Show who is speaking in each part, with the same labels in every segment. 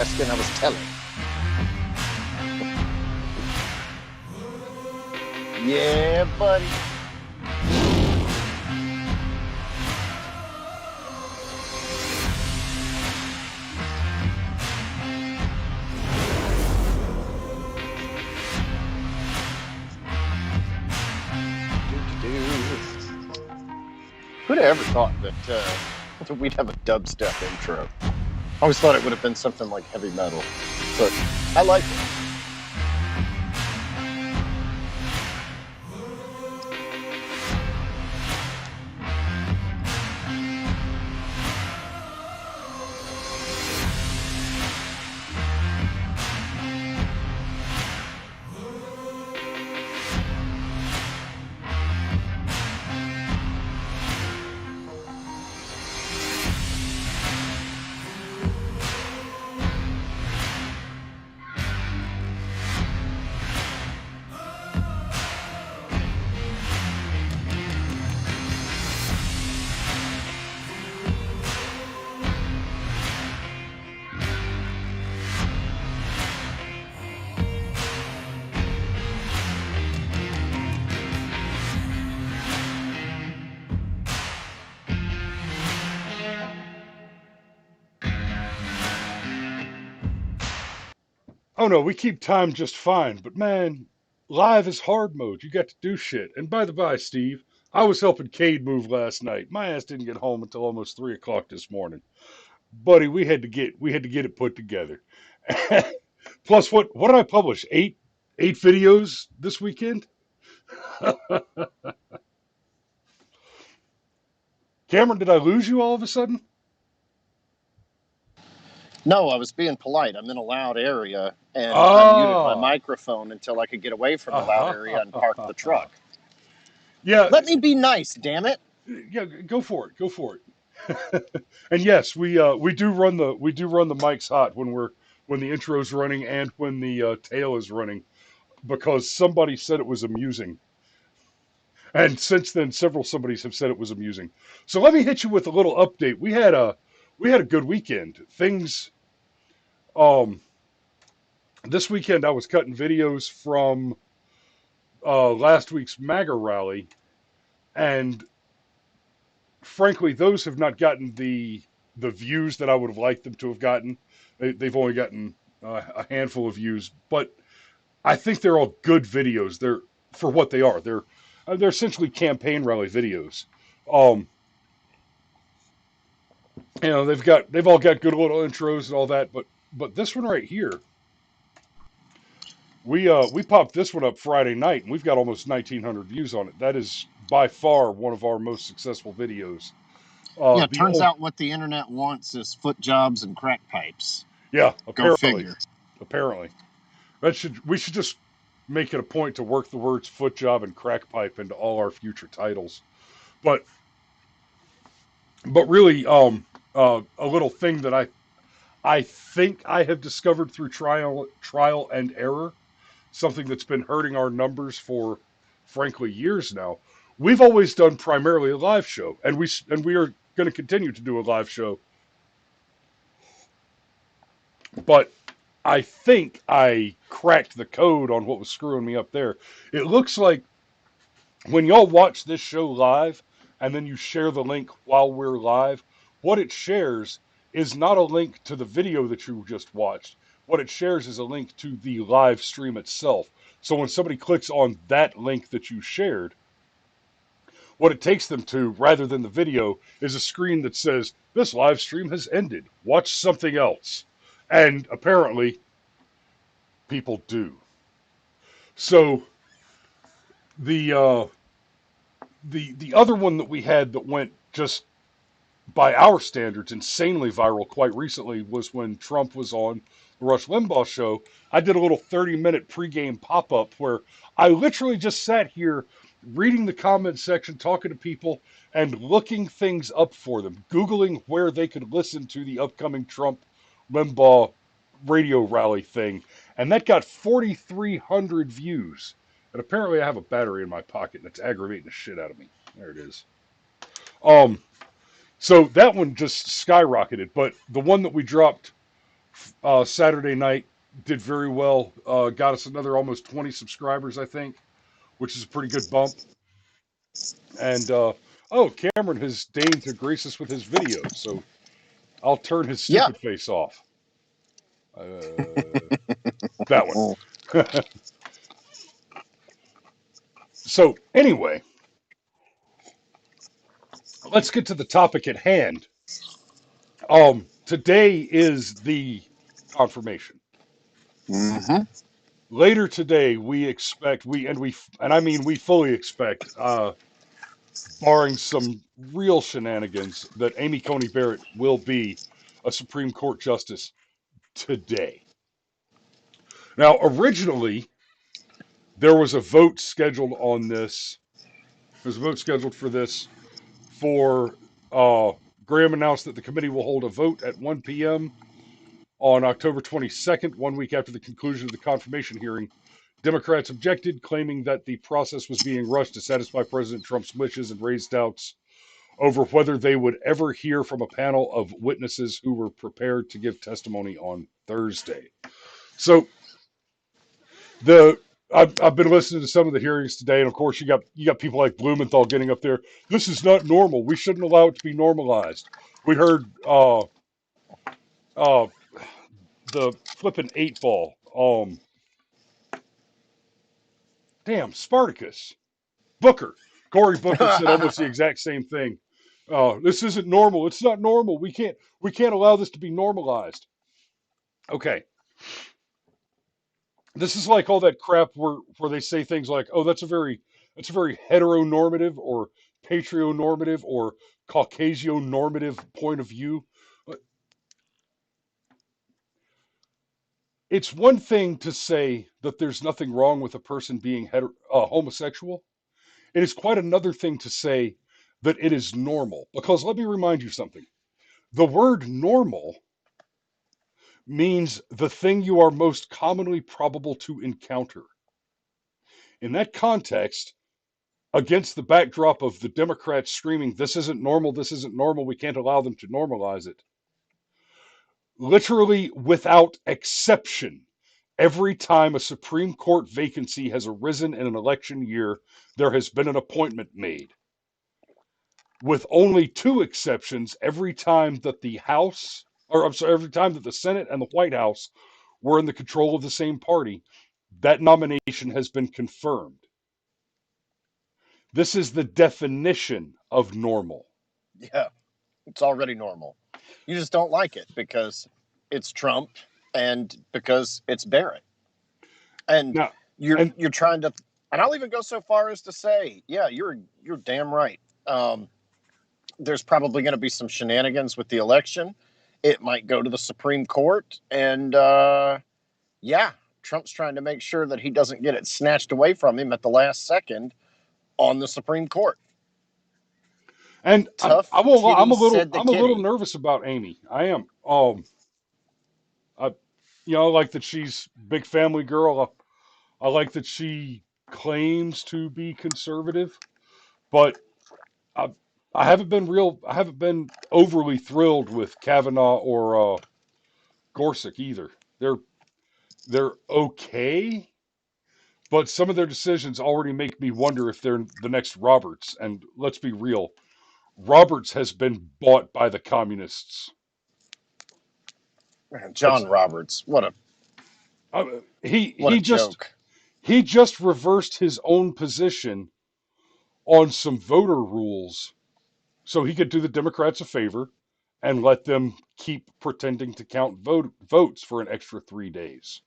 Speaker 1: I was telling. Yeah, buddy. Who'd have ever thought that we'd have a dubstep intro? I always thought it would have been something like heavy metal, but I like it.
Speaker 2: Oh no, we keep time just fine, but man, live is hard mode. You got to do shit. And by the by, Steve, I was helping Cade move last night. My ass didn't get home until almost 3 o'clock this morning. Buddy, we had to get it put together. Plus, what did I publish? Eight videos this weekend. Cameron, did I lose you all of a sudden?
Speaker 1: No, I was being polite. I'm in a loud area, and I muted my
Speaker 2: Ah,
Speaker 1: microphone until I could get away from the loud area and park the
Speaker 2: uh-huh.
Speaker 1: truck.
Speaker 2: Yeah,
Speaker 1: Let me be nice, damn it.
Speaker 2: yeah. Go for it. Go for it. And yes, we do run the mics hot when the intro's running and when the tail is running because somebody said it was amusing, and since then several somebodies have said it was amusing. So let me hit you with a little update. We had a good weekend. Things um this weekend I was cutting videos from last week's MAGA rally, and frankly, those have not gotten the views that I would have liked them to have gotten. They've only gotten a handful of views, but I think they're all good videos. They're for what they are. They're essentially campaign rally videos. Um, they've all got good little intros and all that, but this one right here, we popped this one up Friday night, and we've got almost 1,900 views on it. That is by far one of our most successful videos.
Speaker 1: Yeah, it
Speaker 2: The
Speaker 1: turns
Speaker 2: old
Speaker 1: out what the internet wants is foot jobs and crack pipes.
Speaker 2: Yeah,
Speaker 1: Go
Speaker 2: apparently,
Speaker 1: figure.
Speaker 2: apparently. We should just make it a point to work the words foot job and crack pipe into all our future titles. But really, a little thing that I think I have discovered through trial and error, something that's been hurting our numbers for frankly years now. We've always done primarily a live show, and we are going to continue to do a live show. But I think I cracked the code on what was screwing me up there. It looks like when y'all watch this show live and then you share the link while we're live, what it shares is not a link to the video that you just watched. What it shares is a link to the live stream itself. So when somebody clicks on that link that you shared, what it takes them to, rather than the video, is a screen that says, "This live stream has ended. Watch something else." And apparently, people do. So the the other one that we had that went just by our standards insanely viral quite recently was when Trump was on the Rush Limbaugh show. I did a little 30-minute pregame pop up where I literally just sat here reading the comment section, talking to people, and looking things up for them, Googling where they could listen to the upcoming Trump Limbaugh radio rally thing. And that got 4,300 views. And apparently I have a battery in my pocket and it's aggravating the shit out of me. There it is. Um, so that one just skyrocketed. But the one that we dropped Saturday night did very well. Got us another almost 20 subscribers, I think, which is a pretty good bump. And oh, Cameron has deigned to grace us with his video, so I'll turn his
Speaker 1: Yeah.
Speaker 2: stupid face off. That one.
Speaker 1: Mm.
Speaker 2: So anyway, let's get to the topic at hand. Today is the confirmation.
Speaker 1: Hmm.
Speaker 2: Later today, we expect and I mean we fully expect, barring some real shenanigans, that Amy Coney Barrett will be a Supreme Court justice today. Now, originally, there was a vote scheduled on this. There's a vote scheduled for this for Graham announced that the committee will hold a vote at 1 p.m. on October 22nd, 1 week after the conclusion of the confirmation hearing. Democrats objected, claiming that the process was being rushed to satisfy President Trump's wishes and raised doubts over whether they would ever hear from a panel of witnesses who were prepared to give testimony on Thursday. So the I've been listening to some of the hearings today, and of course you got people like Blumenthal getting up there. This is not normal. We shouldn't allow it to be normalized. We heard uh, the flipping eight ball. Damn, Spartacus Booker. Cory Booker said almost the exact same thing. This isn't normal. It's not normal. We can't allow this to be normalized. Okay, this is like all that crap where they say things like, "Oh, that's a very heteronormative or patrionormative or Caucasionormative point of view." It's one thing to say that there's nothing wrong with a person being homosexual. It is quite another thing to say that it is normal. Because let me remind you something: the word normal means the thing you are most commonly probable to encounter. In that context, against the backdrop of the Democrats screaming, this isn't normal, we can't allow them to normalize it, literally without exception, every time a Supreme Court vacancy has arisen in an election year, there has been an appointment made. With only two exceptions, every time that the House, or I'm sorry, every time that the Senate and the White House were in the control of the same party, that nomination has been confirmed. This is the definition of normal.
Speaker 1: Yeah. It's already normal. You just don't like it because it's Trump and because it's Barrett. And
Speaker 2: Now,
Speaker 1: you're
Speaker 2: and
Speaker 1: you're trying to, and I'll even go so far as to say, yeah, you're damn right. There's probably going to be some shenanigans with the election. It might go to the Supreme Court, and yeah, Trump's trying to make sure that he doesn't get it snatched away from him at the last second on the Supreme Court.
Speaker 2: and
Speaker 1: Tough
Speaker 2: I'm
Speaker 1: titty
Speaker 2: a little
Speaker 1: said the kitty.
Speaker 2: nervous about Amy. I am. I I like that she's big family girl. I like that she claims to be conservative, but I I haven't been overly thrilled with Kavanaugh or Gorsuch either. They're okay, but some of their decisions already make me wonder if they're the next Roberts. And let's be real, Roberts has been bought by the communists.
Speaker 1: Man,
Speaker 2: That's
Speaker 1: John Roberts, what a
Speaker 2: he
Speaker 1: what a
Speaker 2: he just
Speaker 1: joke.
Speaker 2: he just reversed his own position on some voter rules so he could do the Democrats a favor and let them keep pretending to count votes for an extra 3 days.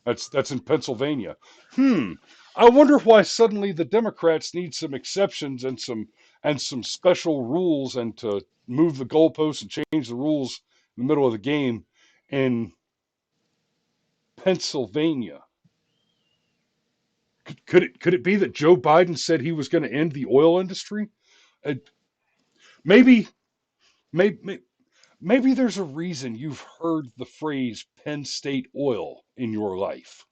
Speaker 2: That's in Pennsylvania. Hmm. I wonder why suddenly the Democrats need some exceptions and some special rules and to move the goalposts and change the rules in the middle of the game in Pennsylvania. Could it be that Joe Biden said he was going to end the oil industry? Uh, maybe maybe maybe there's a reason you've heard the phrase Penn State Oil in your life.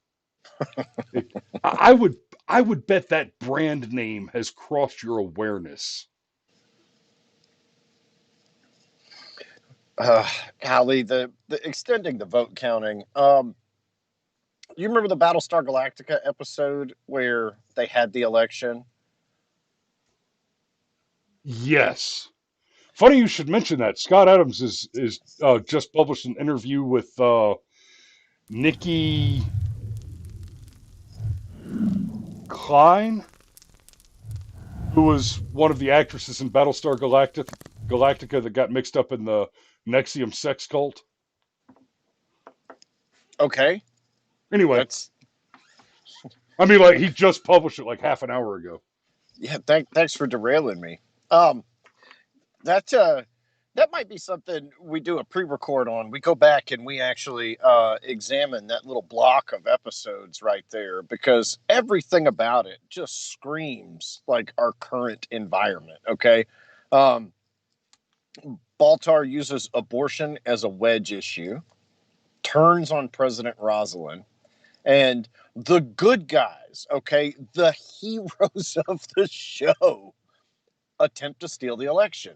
Speaker 2: It, I would I would bet that brand name has crossed your awareness.
Speaker 1: Golly, the extending the vote counting. You remember the Battlestar Galactica episode where they had the election?
Speaker 2: Yes. Funny you should mention that. Scott Adams is just published an interview with Nikki Klein, who was one of the actresses in Battlestar Galactica that got mixed up in the Nexium sex cult.
Speaker 1: Okay,
Speaker 2: Anyway,
Speaker 1: that's
Speaker 2: I mean, like he just published it like half an hour ago.
Speaker 1: yeah. Thanks for derailing me. Um, that that might be something we do a pre-record on. We go back and we actually examine that little block of episodes right there because everything about it just screams like our current environment. Okay, um, Baltar uses abortion as a wedge issue, turns on President Rosalind, and the good guys, okay, the heroes of the show, attempt to steal the election.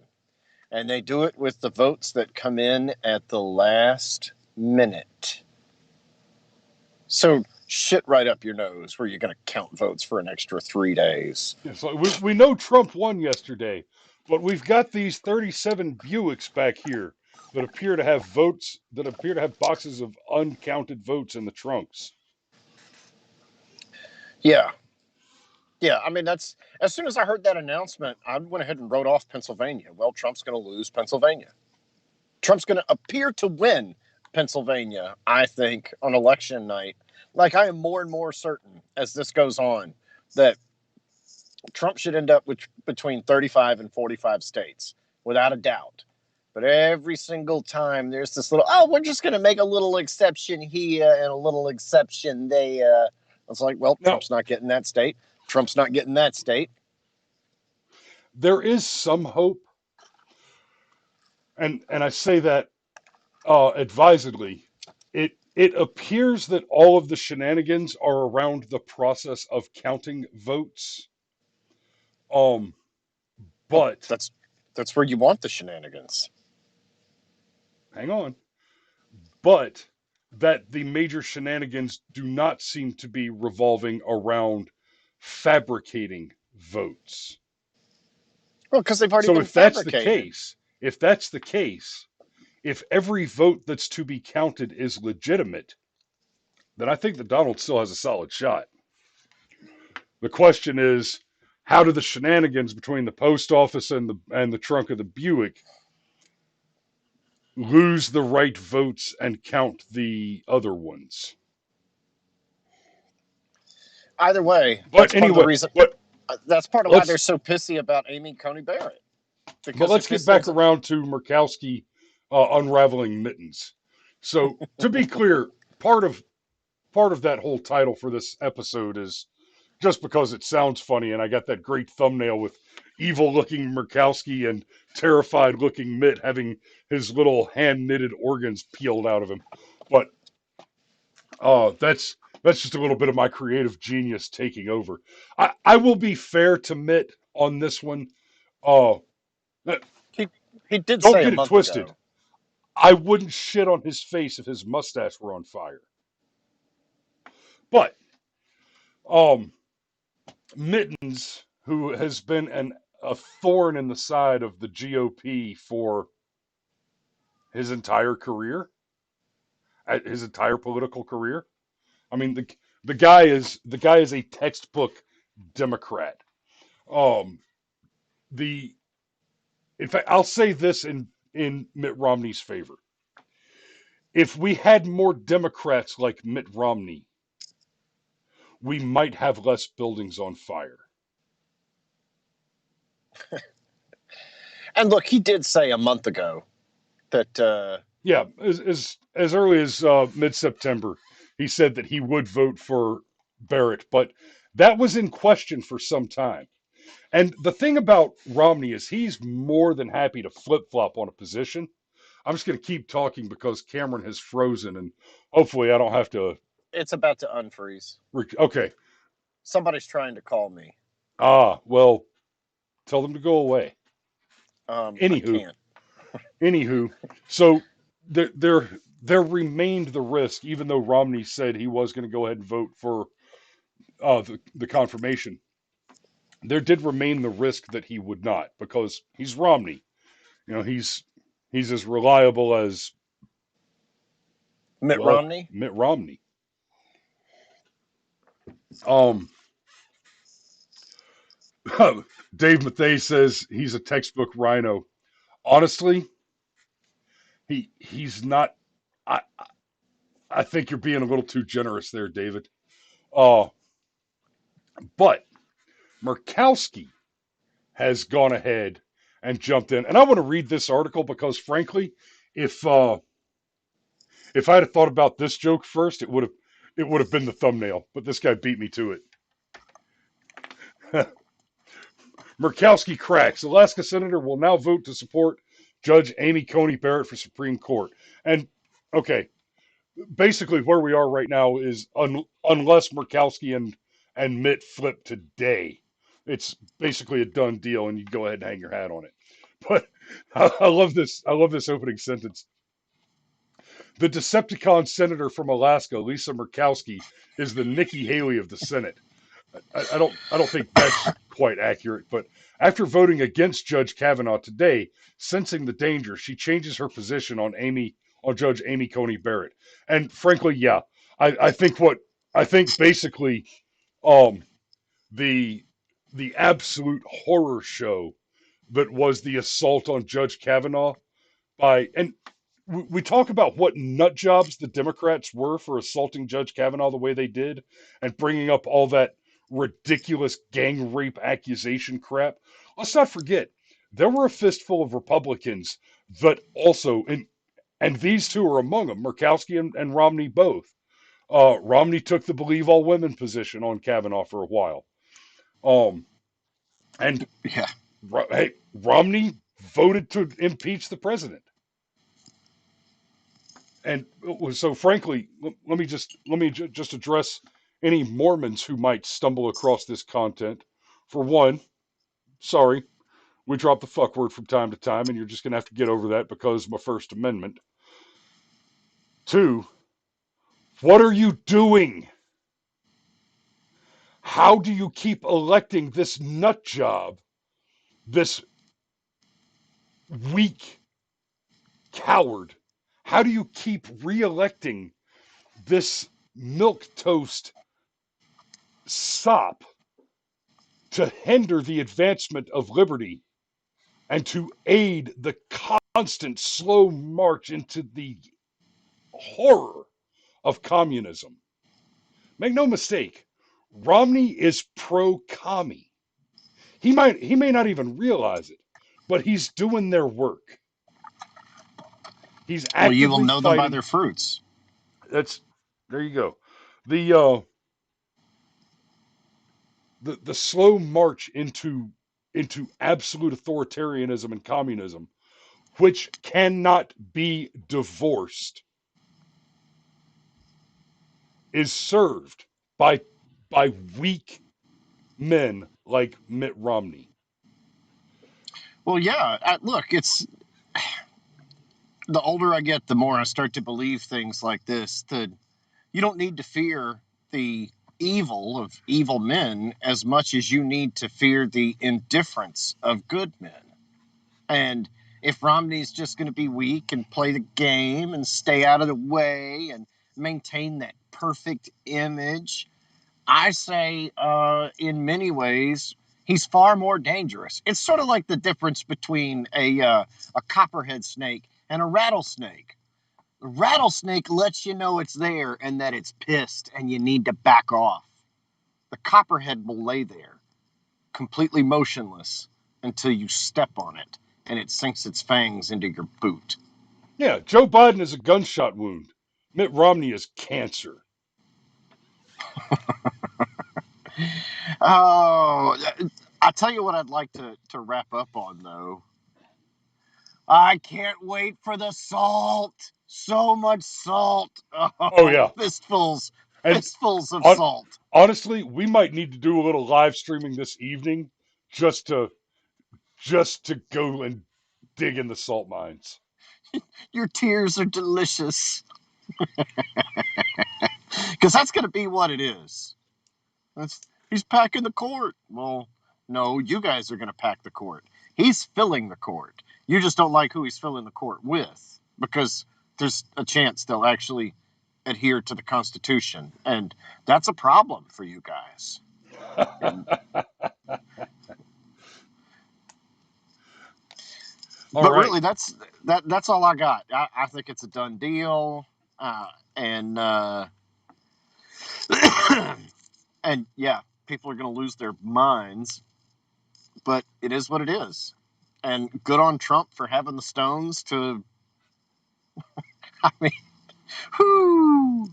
Speaker 1: And they do it with the votes that come in at the last minute. So shit right up your nose where you're going to count votes for an extra 3 days.
Speaker 2: It's like we know Trump won yesterday, but we've got these 37 Buicks back here that appear to have votes that appear to have boxes of uncounted votes in the trunks.
Speaker 1: Yeah. Yeah. I mean, that's as soon as I heard that announcement, I went ahead and wrote off Pennsylvania. Well, Trump's going to lose Pennsylvania. Trump's going to appear to win Pennsylvania, I think, on election night. Like, I am more and more certain as this goes on that Trump should end up with between 35 and 45 states, without a doubt. But every single time there's this little, oh, we're just going to make a little exception here and a little exception there. It's like, well,
Speaker 2: Now,
Speaker 1: Trump's not getting that state. Trump's not getting that state.
Speaker 2: there is some hope, and I say that advisedly. It appears that all of the shenanigans are around the process of counting votes. Um,
Speaker 1: Well,
Speaker 2: but
Speaker 1: that's where you want the shenanigans.
Speaker 2: hang on. But that the major shenanigans do not seem to be revolving around fabricating votes.
Speaker 1: Well, because they've already
Speaker 2: So
Speaker 1: been
Speaker 2: if that's the
Speaker 1: fabricated.
Speaker 2: case, if that's the case, if every vote that's to be counted is legitimate, then I think that Donald still has a solid shot. The question is, how do the shenanigans between the post office and the trunk of the Buick lose the right votes and count the other ones?
Speaker 1: Either way,
Speaker 2: But anyway, but
Speaker 1: that's part of why they're
Speaker 2: let's
Speaker 1: so pissy about Amy Coney Barrett.
Speaker 2: but
Speaker 1: Because
Speaker 2: let's
Speaker 1: if
Speaker 2: get
Speaker 1: this
Speaker 2: back
Speaker 1: ends,
Speaker 2: around to Murkowski unraveling Mittens. So to be clear, part of that whole title for this episode is just because it sounds funny, and I got that great thumbnail with evil-looking Murkowski and terrified-looking Mitt having his little hand-knitted organs peeled out of him. But that's just a little bit of my creative genius taking over. I will be fair to Mitt on this one. Uh,
Speaker 1: he, he did
Speaker 2: don't
Speaker 1: say a
Speaker 2: get it
Speaker 1: month
Speaker 2: twisted.
Speaker 1: ago.
Speaker 2: I wouldn't shit on his face if his mustache were on fire. But um, Mittens, who has been a thorn in the side of the GOP for his entire career, his entire political career. I mean, the guy is a textbook Democrat. Um, the in fact, I'll say this in Mitt Romney's favor. If we had more Democrats like Mitt Romney, we might have less buildings on fire.
Speaker 1: And look, he did say a month ago that
Speaker 2: Yeah, as early as mid September, he said that he would vote for Barrett, but that was in question for some time. And the thing about Romney is he's more than happy to flip flop on a position. I'm just going to keep talking because Cameron has frozen, and hopefully I don't have to.
Speaker 1: it's about to unfreeze.
Speaker 2: Okay.
Speaker 1: Somebody's trying to call me.
Speaker 2: Well, tell them to go away.
Speaker 1: I
Speaker 2: Anywho,
Speaker 1: can't.
Speaker 2: Anywho, so there remained the risk, even though Romney said he was going to go ahead and vote for the confirmation. There did remain the risk that he would not, because he's Romney. You know, he's as reliable as,
Speaker 1: Mitt
Speaker 2: well,
Speaker 1: Romney.
Speaker 2: Mitt Romney. Um, Dave Mathay says he's a textbook rhino. Honestly, he's not. I I think you're being a little too generous there, David. Uh, but Murkowski has gone ahead and jumped in, and I want to read this article because, frankly, if uh, if I had thought about this joke first, it would have been the thumbnail. But this guy beat me to it. Murkowski cracks. Alaska senator will now vote to support Judge Amy Coney Barrett for Supreme Court. And okay, basically where we are right now is unless Murkowski and Mitt flip today, it's basically a done deal, and you go ahead and hang your hat on it. But I love this. I love this opening sentence. The Decepticon senator from Alaska, Lisa Murkowski, is the Nikki Haley of the Senate. I don't think that's quite accurate, but after voting against Judge Kavanaugh today, sensing the danger, she changes her position on Judge Amy Coney Barrett. And frankly, yeah, I think basically um the the absolute horror show that was the assault on Judge Kavanaugh by and we talk about what nut jobs the Democrats were for assaulting Judge Kavanaugh the way they did and bringing up all that ridiculous gang rape accusation crap. Let's not forget, there were a fistful of Republicans that also, and these two are among them, Murkowski and Romney both. Romney took the believe all women position on Kavanaugh for a while. Um, and
Speaker 1: Yeah.
Speaker 2: hey, Romney voted to impeach the president. And so frankly, let me just address any Mormons who might stumble across this content. For one, sorry, we drop the fuck word from time to time, and you're just gonna have to get over that because of my First Amendment. Two, what are you doing? How do you keep electing this nut job, this weak coward? How do you keep re-electing this milk toast sop to hinder the advancement of liberty and to aid the constant slow march into the horror of communism? Make no mistake, Romney is pro commie. He may not even realize it, but he's doing their work. He's
Speaker 1: Well, you will
Speaker 2: actively
Speaker 1: know them by
Speaker 2: fighting.
Speaker 1: their fruits.
Speaker 2: That's There you go. The slow march into absolute authoritarianism and communism, which cannot be divorced, is served by by weak men like Mitt Romney.
Speaker 1: Well, yeah. Look, it's the older I get, the more I start to believe things like this. That you don't need to fear the evil of evil men as much as you need to fear the indifference of good men. And if Romney's just going to be weak and play the game and stay out of the way and maintain that perfect image, I say in many ways he's far more dangerous. It's sort of like the difference between a copperhead snake and a rattlesnake. The rattlesnake lets you know it's there and that it's pissed and you need to back off. The copperhead will lay there, completely motionless, until you step on it and it sinks its fangs into your boot.
Speaker 2: Yeah, Joe Biden is a gunshot wound. Mitt Romney is cancer.
Speaker 1: Oh, I'll tell you what I'd like to wrap up on, though. I can't wait for the salt. So much salt.
Speaker 2: Oh
Speaker 1: Oh,
Speaker 2: yeah, and
Speaker 1: fistfuls of
Speaker 2: on,
Speaker 1: salt.
Speaker 2: honestly, we might need to do a little live streaming this evening just to just to go and dig in the salt mines.
Speaker 1: Your tears are delicious. Because that's going to be what it is. He's packing the court. Well, no, you guys are going to pack the court. He's filling the court. You just don't like who he's filling the court with because there's a chance they'll actually adhere to the Constitution. And that's a problem for you guys. But really, that's all I got. I think it's a done deal. And and yeah, people are going to lose their minds, but it is what it is. And good on Trump for having the stones to, I mean, whoo,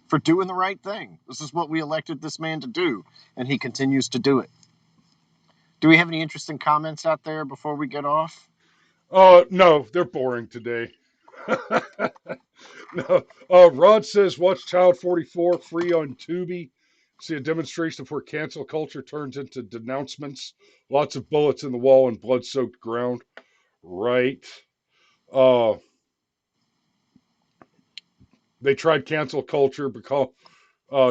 Speaker 1: for doing the right thing. This is what we elected this man to do, and he continues to do it. Do we have any interesting comments out there before we get off?
Speaker 2: No, they're boring today. No. Rod says, watch Child 44 free on Tubi. See a demonstration of where cancel culture turns into denouncements. Lots of bullets in the wall and blood-soaked ground. Right. They tried cancel culture because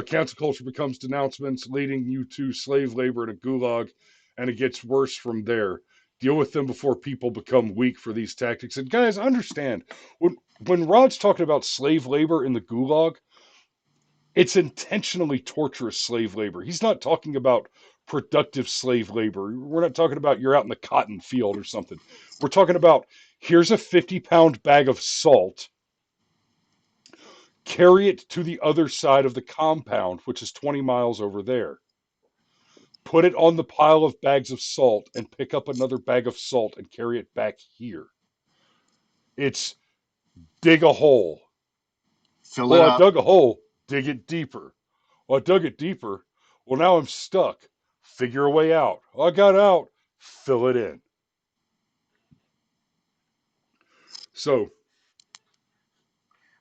Speaker 2: cancel culture becomes denouncements, leading you to slave labor and a gulag, and it gets worse from there. Deal with them before people become weak for these tactics. And guys, understand when Rod's talking about slave labor in the gulag, it's intentionally torturous slave labor. He's not talking about productive slave labor. We're not talking about you're out in the cotton field or something. We're talking about here's a 50-pound bag of salt. Carry it to the other side of the compound, which is 20 miles over there. Put it on the pile of bags of salt and pick up another bag of salt and carry it back here. It's dig a hole.
Speaker 1: Fill it
Speaker 2: Well, I
Speaker 1: up.
Speaker 2: dug a hole, dig it deeper. Well, I dug it deeper. Well, now I'm stuck. Figure a way out. I got out. Fill it in. So,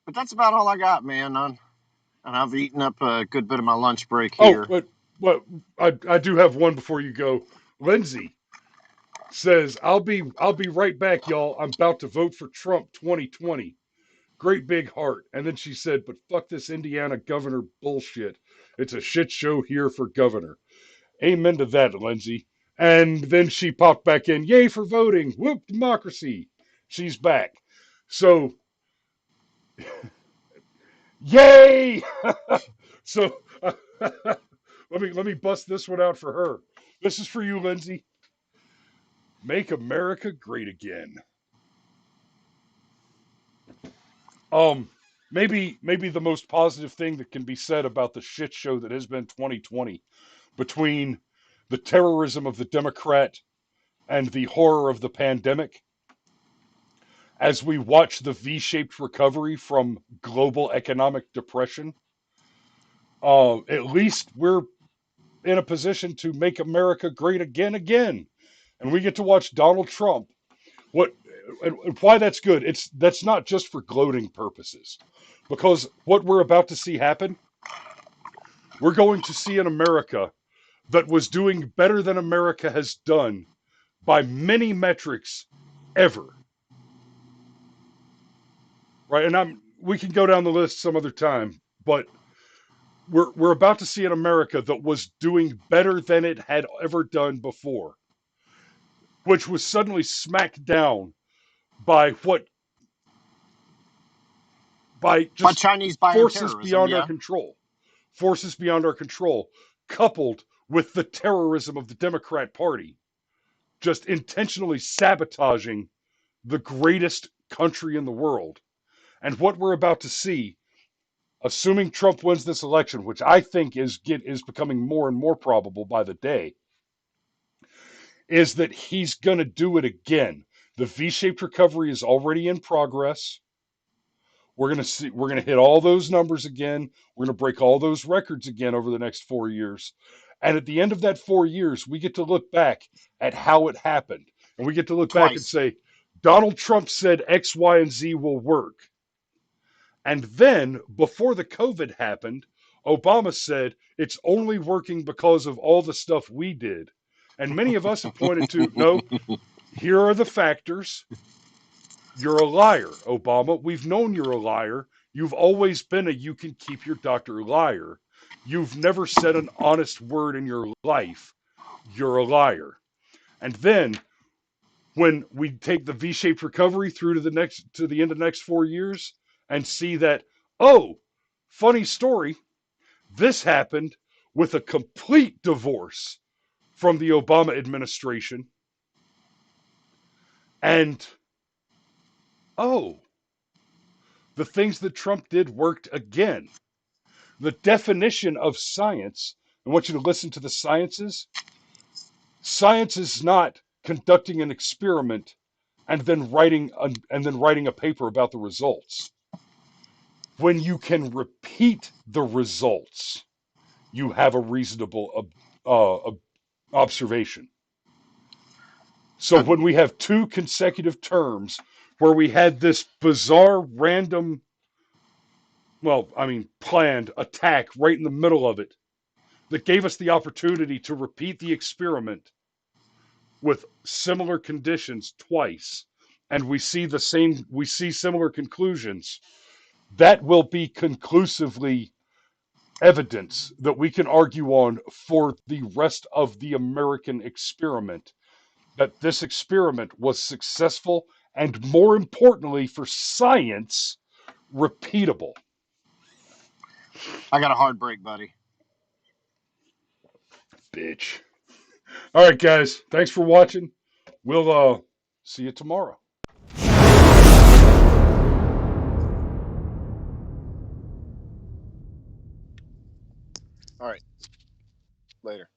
Speaker 1: But that's about all I got, man. And I've eaten up a good bit of my lunch break here.
Speaker 2: but I do have one before you go. Lindsay says, I'll be right back, y'all. I'm about to vote for Trump 2020. Great big heart. And then she said, but fuck this Indiana governor bullshit. It's a shit show here for governor. Amen to that, Lindsay. And then she popped back in, yay for voting. Whoop, democracy. She's back. So, yay! So, let me bust this one out for her. This is for you, Lindsay. Make America great again. Um, maybe the most positive thing that can be said about the shit show that has been 2020 between the terrorism of the Democrat and the horror of the pandemic as we watch the V-shaped recovery from global economic depression. At least we're in a position to make America great again, and we get to watch Donald Trump. What and why that's good? That's not just for gloating purposes, because what we're about to see happen, we're going to see an America that was doing better than America has done by many metrics ever. Right, and we can go down the list some other time, but we're about to see an America that was doing better than it had ever done before, which was suddenly smacked down by
Speaker 1: By
Speaker 2: just
Speaker 1: Chinese
Speaker 2: forces
Speaker 1: bioterrorism,
Speaker 2: beyond our
Speaker 1: yeah.
Speaker 2: control. Forces beyond our control, coupled with the terrorism of the Democrat Party, just intentionally sabotaging the greatest country in the world. And what we're about to see, assuming Trump wins this election, which I think is becoming more and more probable by the day, is that he's going to do it again. The V-shaped recovery is already in progress. We're going to hit all those numbers again. We're going to break all those records again over the next 4 years. And at the end of that 4 years, we get to look back at how it happened. And we get to look back and
Speaker 1: Twice.
Speaker 2: say, Donald Trump said X, Y, and Z will work. And then, before the COVID happened, Obama said it's only working because of all the stuff we did. And many of us have pointed to, no, here are the factors. You're a liar, Obama. We've known you're a liar. You've always been a you can keep your doctor liar. You've never said an honest word in your life. You're a liar. And then when we take the V-shaped recovery through to the end of the next 4 years and see that, oh, funny story, this happened with a complete divorce from the Obama administration. And oh, the things that Trump did worked again. The definition of science, I want you to listen to the sciences. Science is not conducting an experiment and then writing a paper about the results. When you can repeat the results, you have a reasonable observation. So when we have 2 consecutive terms where we had this bizarre, random, planned attack right in the middle of it that gave us the opportunity to repeat the experiment with similar conditions twice, and we see similar conclusions, that will be conclusively evidence that we can argue on for the rest of the American experiment, that this experiment was successful and, more importantly for science, repeatable.
Speaker 1: I got a hard break, buddy.
Speaker 2: Bitch. All right, guys. Thanks for watching. We'll see you tomorrow.
Speaker 1: All right. Later.